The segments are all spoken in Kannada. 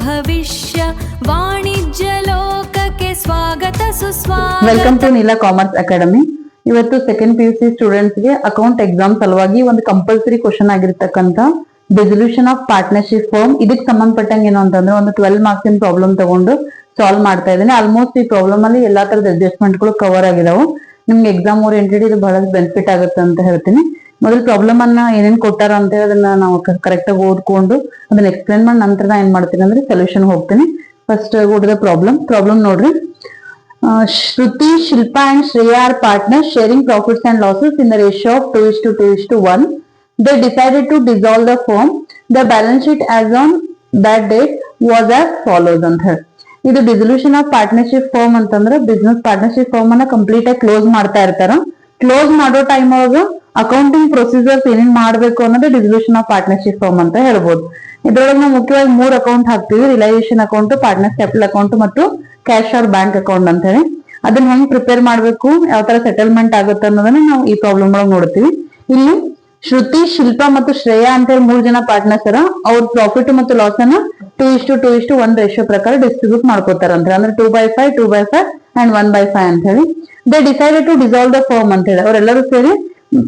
ಭವಿಷ್ಯ ವಾಣಿಜ್ಯ ಲೋಕಕ್ಕೆ ಸ್ವಾಗತ ಸುಸ್ವಾಗತ. Welcome to Neela commerce academy. ಇವತ್ತು ಸೆಕೆಂಡ್ PUC ಸ್ಟೂಡೆಂಟ್ಸ್ ಗೆ ಅಕೌಂಟ್ ಎಕ್ಸಾಮ್ ಸಲುವಾಗಿ ಒಂದು ಕಂಪಲ್ಸರಿ ಕ್ವಶನ್ ಆಗಿರ್ತಕ್ಕಂತ ಡಿಸಲ್ಯೂಷನ್ ಆಫ್ ಪಾರ್ಟ್ನರ್ಶಿಪ್ ಫರ್ಮ್ ಇದಕ್ಕೆ ಸಂಬಂಧಪಟ್ಟಂಗೆ ಏನು ಅಂತಂದ್ರೆ ಒಂದು 12 ಮಾರ್ಕ್ಸ್ ಇನ್ ಪ್ರಾಬ್ಲಮ್ ತಗೊಂಡು ಸಾಲ್ವ್ ಮಾಡ್ತಾ ಇದ್ದೇನೆ. ಆಲ್ಮೋಸ್ಟ್ ಈ ಪ್ರಾಬ್ಲಮ್ ಅಲ್ಲಿ ಎಲ್ಲಾ ತರದ ಅಡ್ಜಸ್ಟ್ಮೆಂಟ್ ಗಳು ಕವರ್ ಆಗಿದಾವೆ. ನಿಮ್ಗೆ ಎಕ್ಸಾಮ್ ಓರಿಯೆಂಟೆಡ್ ಇದು ಬಹಳ ಬೆನಿಫಿಟ್ ಆಗುತ್ತೆ ಅಂತ ಹೇಳ್ತೀನಿ. ಮೊದಲು ಪ್ರಾಬ್ಲಮ್ ಅನ್ನ ಏನೇನ್ ಕೊಟ್ಟಾರ ಅಂತ ಹೇಳಿ ಅದನ್ನ ನಾವು ಕರೆಕ್ಟ್ ಆಗಿ ಓದ್ಕೊಂಡು ಅದನ್ನ ಎಕ್ಸ್ಪ್ಲೇನ್ ಮಾಡಿ ನಂತರ ನಾ ಏನ್ ಮಾಡ್ತೀನಿ ಅಂದ್ರೆ ಸೊಲ್ಯೂಷನ್ ಹೋಗ್ತೀನಿ. ಫಸ್ಟ್ ಓದಿದ ಪ್ರಾಬ್ಲಮ್ ನೋಡ್ರಿ. Shruti, Shilpa and Shreya are partners sharing profits and losses in the ratio of 2:1. They decided to dissolve the firm. The balance sheet as on that date was as follows ಅಂತ ಹೇಳಿ. ಇದು ಡಿಸಲ್ಯೂಷನ್ ಆಫ್ ಪಾರ್ಟ್ನರ್ಶಿಪ್ ಫರ್ಮ್ ಅಂತಂದ್ರೆ ಬಿಸ್ನೆಸ್ ಪಾರ್ಟ್ನರ್ಶಿಪ್ ಫರ್ಮ್ ಅನ್ನ ಕಂಪ್ಲೀಟ್ ಆಗಿ ಕ್ಲೋಸ್ ಮಾಡ್ತಾ ಇರ್ತಾರ. ಕ್ಲೋಸ್ ಮಾಡೋ ಟೈಮ್ ಒಳಗ ಅಕೌಂಟಿಂಗ್ ಪ್ರೊಸೀಜರ್ಸ್ ಏನೇನ್ ಮಾಡ್ಬೇಕು ಅನ್ನೋದು ಡಿಸಲ್ಯೂಷನ್ ಆಫ್ ಪಾರ್ಟ್ನರ್ಶಿಪ್ ಫರ್ಮ್ ಅಂತ ಹೇಳ್ಬೋದು. ಇದ್ರೊಳಗೆ ನಾವು ಮುಖ್ಯವಾಗಿ 3 ಅಕೌಂಟ್ ಹಾಕ್ತಿವಿ: realisation account, partners capital account ಮತ್ತು ಕ್ಯಾಶ್ ಆರ್ ಬ್ಯಾಂಕ್ ಅಕೌಂಟ್ ಅಂತ ಹೇಳಿ. ಅದನ್ನ ಹೆಂಗ್ ಪ್ರಿಪೇರ್ ಮಾಡ್ಬೇಕು, ಯಾವ ತರ ಸೆಟಲ್ಮೆಂಟ್ ಆಗುತ್ತೆ ಅನ್ನೋದನ್ನ ನಾವು ಈ ಪ್ರಾಬ್ಲಮ್ ಒಳಗೆ ನೋಡ್ತೀವಿ. ಇಲ್ಲಿ ಶ್ರುತಿ, ಶಿಲ್ಪಾ ಮತ್ತು ಶ್ರೇಯಾ ಅಂತ ಹೇಳಿ 3 ಜನ ಪಾರ್ಟ್ನರ್ಸ್ ಅರ. ಅವ್ರ ಪ್ರಾಫಿಟ್ ಮತ್ತು ಲಾಸ್ ಅನ್ನ 2:1 ರೇಷಿಯೋ ಪ್ರಕಾರ ಡಿಸ್ಟ್ರಿಬ್ಯೂಟ್ ಮಾಡ್ಕೋತಾರ ಅಂತ ಅಂದ್ರೆ 2/5, 2/5 ಅಂಡ್ 1/5 ಅಂತ ಹೇಳಿ. They decided to dissolve the firm ಅಂತ ಹೇಳಿ ಅವರೆಲ್ಲರೂ ಸೇರಿ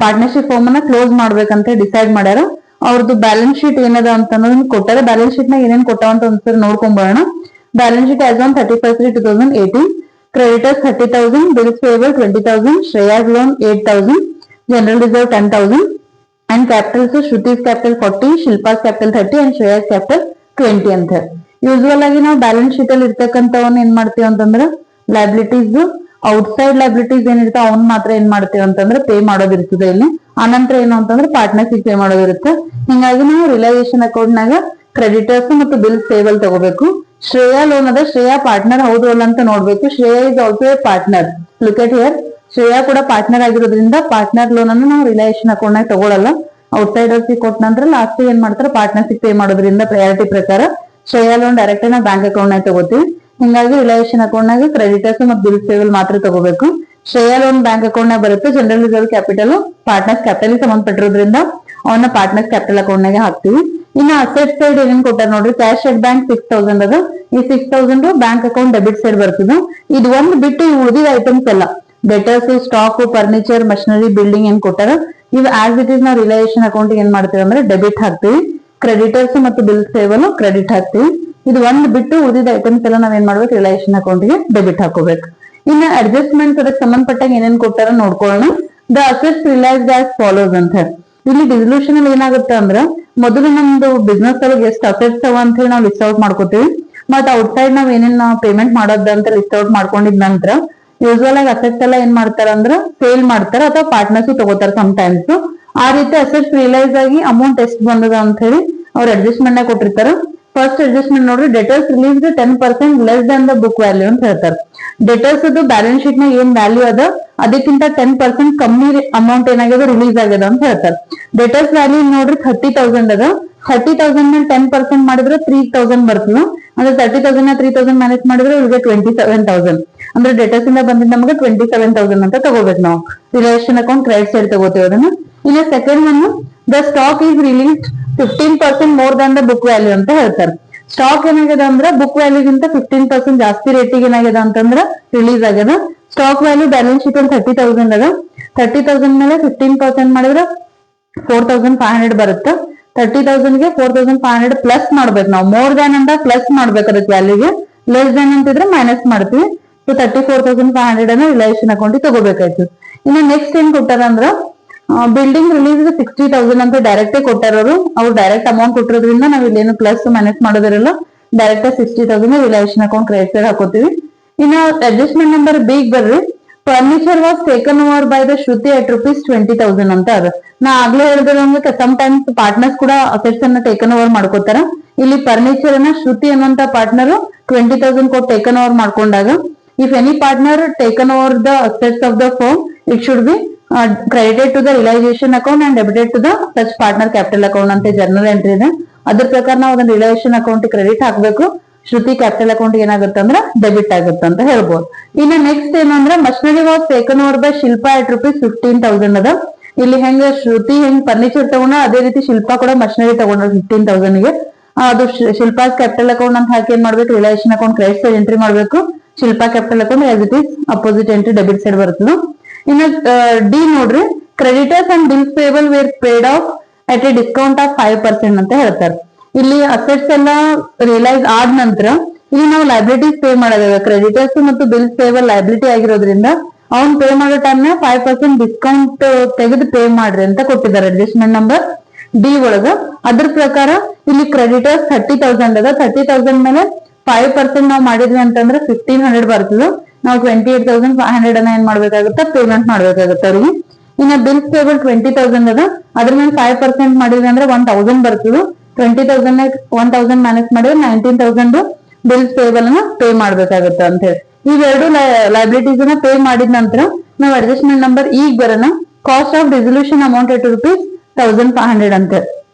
ಪಾರ್ಟ್ನರ್ಶಿಪ್ ಫರ್ಮ್ ಅನ್ನ ಕ್ಲೋಸ್ ಮಾಡ್ಬೇಕಂತ ಡಿಸೈಡ್ ಮಾಡ್ಯಾರ. ಅವ್ರದ್ದು ಬ್ಯಾಲೆನ್ಸ್ ಶೀಟ್ ಏನದ ಅಂತ ಅನ್ನೋದನ್ನ ಕೊಟ್ಟಾರ. ಬ್ಯಾಲೆನ್ಸ್ ಶೀಟ್ ನಾಗ ಏನೇನ್ ಕೊಟ್ಟಾವ ಅಂತ ಒಂದ್ಸರಿ ನೋಡ್ಕೊಂಡ್ಬರೋಣ. Balance sheet as on 31/3/2018. Creditors 30,000, bills payable 20,000, Shreya's loan 8,000, general reserve 10,000, and capital so Shruti's capital 40, Shilpa's capital 30, and Shreya's capital 20 ಅಂತ ಹೇಳಿ. ಯೂಶುವಲ್ ಆಗಿ ನಾವು ಬ್ಯಾಲೆನ್ಸ್ ಶೀಟ್ ಅಲ್ಲಿ ಇರ್ತಕ್ಕಂಥವನ್ನ ಏನ್ ಮಾಡ್ತೀವಿ ಅಂತಂದ್ರೆ ಲೈಬಿಲಿಟೀಸ್, ಔಟ್ಸೈಡ್ ಲೈಬಿಲಿಟೀಸ್ ಏನಿರ್ತಾವ ಅವನ್ ಮಾತ್ರ ಏನ್ ಮಾಡ್ತೀವಿ ಅಂತಂದ್ರೆ ಪೇ ಮಾಡೋದಿರ್ತದೆ ಇಲ್ಲಿ. ಆನಂತರ ಏನು ಅಂತಂದ್ರೆ ಪಾರ್ಟ್ನರ್ಶಿಪ್ ಪೇ ಮಾಡೋದಿರುತ್ತೆ. ಹಿಂಗಾಗಿ ನಾವು ರಿಲೈಸೇಷನ್ ಅಕೌಂಟ್ ನಾಗ ಕ್ರೆಡಿಟರ್ಸ್ ಮತ್ತು ಬಿಲ್ಸ್ ಪೇಬಲ್ ತಗೋಬೇಕು. ಶ್ರೇಯಾ ಲೋನ್ ಅದ, ಶ್ರೇಯಾ ಪಾರ್ಟ್ನರ್ ಹೌದು ಅಲ್ಲ ಅಂತ ನೋಡ್ಬೇಕು. Shreya is also A partner. Look at here, Shreya ಕೂಡ ಪಾರ್ಟ್ನರ್ ಆಗಿರೋದ್ರಿಂದ ಪಾರ್ಟ್ನರ್ ಲೋನ್ ಅನ್ನು ನಾವು ರಿಲೈಸೇಷನ್ ಅಕೌಂಟ್ ನಾಗ ತಗೊಳಲ್ಲ. ಔಟ್ಸೈಡರ್ಸ್ ಕೊಟ್ಟ ನಂತರ ಲಾಸ್ಟ್ ಏನ್ ಮಾಡ್ತಾರೆ ಪಾರ್ಟ್ನರ್ಶಿಪ್ ಪೇ ಮಾಡೋದ್ರಿಂದ ಪ್ರಯಾರಿಟಿ ಪ್ರಕಾರ ಶ್ರೇಯಾ ಲೋನ್ ಡೈರೆಕ್ಟ್ ನಾವು ಬ್ಯಾಂಕ್ ಅಕೌಂಟ್ ನಾಗ ತಗೋತೀವಿ. ಹಿಂಗಾಗಿ ರಿಲೈಸೇಷನ್ ಅಕೌಂಟ್ ನಾಗ ಕ್ರೆಡಿಟರ್ಸ್ ಮತ್ತು ಬಿಲ್ಸ್ ಪೇಬಲ್ ಮಾತ್ರ ತಗೋಬೇಕು. ಶ್ರೇಯಾ ಲೋನ್ ಬ್ಯಾಂಕ್ ಅಕೌಂಟ್ ನಾಗ ಬರುತ್ತೆ. General reserve capital partners capital ಸಂಬಂಧಪಟ್ಟಿರೋದ್ರಿಂದ ಅವನ್ನ ಪಾರ್ಟ್ನರ್ಸ್ ಕ್ಯಾಪಿಟಲ್ ಅಕೌಂಟ್ ನಾಗೆ ಹಾಕ್ತಿವಿ. ಇನ್ನು ಅಸೆಟ್ ಸೈಡ್ ಏನೇನ್ ಕೊಟ್ಟಾರ ನೋಡ್ರಿ. ಕ್ಯಾಶ್ ಅಟ್ ಬ್ಯಾಂಕ್ 6,000 ಅದ. ಈ 6,000 ಬ್ಯಾಂಕ್ ಅಕೌಂಟ್ ಡೆಬಿಟ್ ಸೈಡ್ ಬರ್ತದ. ಇದು ಒಂದ್ ಬಿಟ್ಟು ಉಳಿದಿದ ಐಟಮ್ಸ್ ಎಲ್ಲ debtors, stock, furniture, machinery, building ಏನ್ ಕೊಟ್ಟಾರ ಇವ್ ಆಸ್ ಇಟ್ ಇಸ್ ನಾವು ರಿಲೈಸೇಷನ್ ಅಕೌಂಟ್ ಏನ್ ಮಾಡ್ತೀವಿ ಅಂದ್ರೆ ಡೆಬಿಟ್ ಹಾಕ್ತಿವಿ. ಕ್ರೆಡಿಟರ್ಸ್ ಮತ್ತು ಬಿಲ್ಸ್ ಪೇಬಲ್ ಕ್ರೆಡಿಟ್ ಹಾಕ್ತಿವಿ. ಇದು ಒಂದ್ ಬಿಟ್ಟು ಉಳಿದಿದ ಐಟಮ್ಸ್ ಎಲ್ಲ ನಾವ್ ಏನ್ ಮಾಡ್ಬೇಕು ರಿಲೈಸೇಷನ್ ಅಕೌಂಟ್ ಗೆ ಡೆಬಿಟ್ ಹಾಕೋಬೇಕು. ಇನ್ನು ಅಡ್ಜಸ್ಟ್ಮೆಂಟ್ ಅದಕ್ಕೆ ಸಂಬಂಧಪಟ್ಟಾಗ ಏನೇನ್ ಕೊಟ್ಟಾರ ನೋಡ್ಕೊಳ್ಳೋಣ. ದ ಅಸೆಟ್ಸ್ ರಿಲೈಸ್ಡ್ ಆಸ್ ಫಾಲೋಸ್ ಅಂತ ಹೇಳಿ. ಇಲ್ಲಿ ಡಿಸಲ್ಯೂಷನ್ ಅಲ್ಲಿ ಏನಾಗುತ್ತೆ ಅಂದ್ರ ಮೊದಲು ನಮ್ದು ಬಿಸ್ನೆಸ್ ಒಳಗೆ ಎಷ್ಟು ಅಸೆಟ್ಸ್ ಅವ ಅಂತ ಹೇಳಿ ನಾವು ಲಿಸ್ಟ್ ಔಟ್ ಮಾಡ್ಕೋತೀವಿ. ಮತ್ ಔಟ್ಸೈಡ್ ನಾವ್ ಏನೇನ್ ಪೇಮೆಂಟ್ ಮಾಡೋದ ಅಂತ ಲಿಸ್ಟ್ ಔಟ್ ಮಾಡ್ಕೊಂಡಿದ್ ನಂತರ ಯೂಶುವಲ್ ಆಗಿ ಅಸೆಟ್ಸ್ ಎಲ್ಲ ಏನ್ ಮಾಡ್ತಾರ ಅಂದ್ರ ಸೇಲ್ ಮಾಡ್ತಾರ ಅಥವಾ ಪಾರ್ಟ್ನರ್ಶಿಪ್ ತಗೋತಾರ ಸಮ್ಟೈಮ್ಸ್. ಆ ರೀತಿ ಅಸೆಟ್ಸ್ ರಿಲೈಸ್ ಆಗಿ ಅಮೌಂಟ್ ಎಷ್ಟು ಬಂದದ ಅಂತ ಹೇಳಿ ಅವ್ರ ಅಡ್ಜಸ್ಟ್ಮೆಂಟ್ ನಾಗ ಕೊಟ್ಟಿರ್ತಾರ. ಫಸ್ಟ್ ಅಡ್ಜಸ್ಟ್ಮೆಂಟ್ ನೋಡ್ರಿ. Debtors release 10% less than the book value ಅಂತ ಹೇಳ್ತಾರೆ. ಡೆಟರ್ಸ್ ಅದು ಬ್ಯಾಲೆನ್ಸ್ ಶೀಟ್ ನಾಗ ಏನ್ ವ್ಯಾಲ್ಯೂ ಅದ ಅದಕ್ಕಿಂತ 10% ಕಮ್ಮಿ ಅಮೌಂಟ್ ಏನಾಗ್ಯದ ರಿಲೀಸ್ ಆಗ್ಯದ ಅಂತ ಹೇಳ್ತಾರೆ. ಡೆಟರ್ಸ್ ವ್ಯಾಲ್ಯೂ ನೋಡ್ರಿ 30,000 ಅದ. 30,000 ಮೇಲೆ 10% ಮಾಡಿದ್ರೆ 3,000 ಬರ್ತದ. ಅಂದ್ರೆ 30,000 ನ 3,000 ಮ್ಯಾನೇಜ್ ಮಾಡಿದ್ರೆ ಇವಾಗ 27,000. ಅಂದ್ರೆ ಡೆಟರ್ಸ್ ಇಂದ ಬಂದಿದ್ ನಮಗೆ 27,000 ಅಂತ ತಗೋಬೇಕು ನಾವು. ರಿಲೇಷನ್ ಅಕೌಂಟ್ ಕ್ರೆಡಿಟ್ ಸೈಡ್ ತಗೋತೀವಿ ಅದನ್ನ. ಇನ್ನು second one, the stock is released 15% more than the book value ಅಂತ ಹೇಳ್ತಾರೆ. ಸ್ಟಾಕ್ ಏನಾಗ್ಯದ ಅಂದ್ರೆ ಬುಕ್ ವ್ಯಾಲ್ಯೂಗಿಂತ 15% ಜಾಸ್ತಿ ರೇಟಿಗೆ ಏನಾಗ್ಯದ ಅಂತಂದ್ರ ರಿಲೀಸ್ ಆಗ್ಯದ. ಸ್ಟಾಕ್ ವ್ಯಾಲ್ಯೂ ಬ್ಯಾಲೆನ್ಸ್ ಶೀಟ್ ಅಲ್ಲಿ 30,000 ಅದ. 30,000 ಮೇಲೆ 15% ಮಾಡಿದ್ರೆ 4,500 ಬರುತ್ತೆ. 30,000 ಗೆ 4,500 ಪ್ಲಸ್ ಮಾಡ್ಬೇಕು ನಾವು. ಮೋರ್ ದ್ಯಾನ್ ಅಂತ ಪ್ಲಸ್ ಮಾಡ್ಬೇಕು ಅದಕ್ಕೆ ವ್ಯಾಲ್ಯೂಗೆ. ಲೆಸ್ ದ್ಯಾನ್ ಅಂತಿದ್ರೆ ಮೈನಸ್ ಮಾಡ್ತೀವಿ. ಸೊ 34,500 ಅನ್ನ ರಿಲೈಸೇಷನ್ ಅಕೌಂಟ್ ತಗೋಬೇಕಾಯ್ತು. ಇನ್ನು ನೆಕ್ಸ್ಟ್ ಏನ್ ಕೊಟ್ಟಾರ ಅಂದ್ರ ಬಿಲ್ಡಿಂಗ್ ರಿಲೀಸ್ 60,000 ಅಂತ ಡೈರೆಕ್ಟ್ ಕೊಟ್ಟಾರ ಅವ್ರು ಡೈರೆಕ್ಟ್ ಅಮೌಂಟ್ ಕೊಟ್ಟಿರೋದ್ರಿಂದ ನಾವ್ ಇಲ್ಲೇನು ಪ್ಲಸ್ ಮೈನಸ್ ಮಾಡೋದಿರಲ್ಲ. Direct 60,000 realisation account credit side ಹಾಕೋತೀವಿ. ಇನ್ನು ಅಡ್ಜಸ್ಟ್ಮೆಂಟ್ ನಂಬರ್ ಬಿಗ್ ಬರ್ರಿ. Furniture was taken over by the Shruti at ₹20,000 ಅಂತ ಅದ. ನಾ ಆಗ್ಲೇ ಹೇಳಿದ್ರೆ ಸಮ್ ಟೈಮ್ಸ್ ಪಾರ್ಟ್ನರ್ಸ್ ಕೂಡ ಅಸೆಟ್ಸ್ ಅನ್ನ ಟೇಕನ್ ಓವರ್ ಮಾಡ್ಕೋತಾರ. ಇಲ್ಲಿ ಫರ್ನಿಚರ್ ಅನ್ನ ಶ್ರುತಿ ಅನ್ನುವಂತ ಪಾರ್ಟ್ನರ್ 20,000 ಕೊಟ್ಟು ಟೇಕನ್ ಓವರ್ ಮಾಡ್ಕೊಂಡಾಗ if any partner taken over the assets of the firm it should be credited to the realization account and debited to the such partner capital account ಅಂತ ಜರ್ನಲ್ ಎಂಟ್ರಿ ಇದೆ. ಅದ್ರ ಪ್ರಕಾರ ನಾವು ಅದನ್ನ ರಿಲೈಸೇಷನ್ ಅಕೌಂಟ್ ಕ್ರೆಡಿಟ್ ಹಾಕ್ಬೇಕು. ಶ್ರುತಿ ಕ್ಯಾಪಿಟಲ್ ಅಕೌಂಟ್ ಏನಾಗುತ್ತೆ ಅಂದ್ರೆ ಡೆಬಿಟ್ ಆಗುತ್ತೆ ಅಂತ ಹೇಳ್ಬೋದು. ಇನ್ನು ನೆಕ್ಸ್ಟ್ ಏನಂದ್ರೆ machinery was taken over by Shilpa at ₹15,000 ಅದ. ಇಲ್ಲಿ ಹೆಂಗ ಶ್ರುತಿ ಹೆಂಗ್ ಫರ್ನಿಚರ್ ತಗೊಂಡ ಅದೇ ರೀತಿ ಶಿಲ್ಪಾ ಕೂಡ ಮಷಿನರಿ ತಗೊಂಡ್ರ 15,000 ಗೆ. ಅದು ಶಿಲ್ಪಾಸ್ ಕ್ಯಾಪಿಟಲ್ ಅಕೌಂಟ್ ಅಂತ ಹಾಕಿ ಏನ್ ಮಾಡ್ಬೇಕು, realisation account credit side entry ಮಾಡ್ಬೇಕು. Shilpa capital account as it is opposite entry debit side ಬರ್ತದೆ. ಇನ್ನು ಡಿ ನೋಡ್ರಿ, creditors and bills payable were paid off at a discount of 5% ಅಂತ ಹೇಳ್ತಾರೆ. ಇಲ್ಲಿ ಅಸೆಟ್ಸ್ ಎಲ್ಲ ರಿಯಲೈಸ್ ಆದ ನಂತರ ಇಲ್ಲಿ ನಾವು ಲೈಬಿಲಿಟೀಸ್ ಪೇ ಮಾಡೋದಾಗ ಕ್ರೆಡಿಟರ್ಸ್ ಮತ್ತು ಬಿಲ್ಸ್ ಪೇಬಲ್ ಲೈಬಿಲಿಟಿ ಆಗಿರೋದ್ರಿಂದ ಅವ್ನ್ ಪೇ ಮಾಡೋ ಟೈಮ್ 5% ಡಿಸ್ಕೌಂಟ್ ತೆಗೆದು ಪೇ ಮಾಡ್ರಿ ಅಂತ ಕೊಟ್ಟಿದ್ದಾರೆ ಅಡ್ಜಸ್ಟ್ಮೆಂಟ್ ನಂಬರ್ ಡಿ ಒಳಗ. ಅದ್ರ ಪ್ರಕಾರ ಇಲ್ಲಿ ಕ್ರೆಡಿಟರ್ಸ್ 30,000 ಅದ. 30,000 ಮೇಲೆ 5% ನಾವು ಮಾಡಿದ್ವಿ ಅಂತಂದ್ರೆ 1,500 ಬರ್ತದೆ. ನಾವು 28,500 ಅನ್ನ ಏನ್ ಮಾಡ್ಬೇಕಾಗುತ್ತೆ, ಪೇಮೆಂಟ್ ಮಾಡ್ಬೇಕಾಗುತ್ತೆ ಅವ್ರಿಗೆ. ಇನ್ನ ಬಿಲ್ಸ್ ಪೇಬಲ್ 20,000 ಅದ. ಅದ್ರ ಮೇಲೆ 5% ಮಾಡಿದ್ವಿ ಅಂದ್ರೆ 1,000 ಬರ್ತದೆ. 20,000 1,000 ಮೈನಸ್ ಮಾಡಿದ್ರೆ 19,000 ಬಿಲ್ಸ್ ಪೇಬಲ್ ಅನ್ನ ಪೇ ಮಾಡ್ಬೇಕಾಗುತ್ತೆ ಅಂತ ಹೇಳಿ. ಇವೆರಡು ಲೈಬಿಲಿಟೀಸ್ ಅನ್ನ ಪೇ ಮಾಡಿದ ನಂತರ ನಾವು ಅಡ್ಜಸ್ಟ್ಮೆಂಟ್ ನಂಬರ್ ಈಗ ಬರೋಣ. Cost of resolution amount to ₹1,500 ಅಂತ.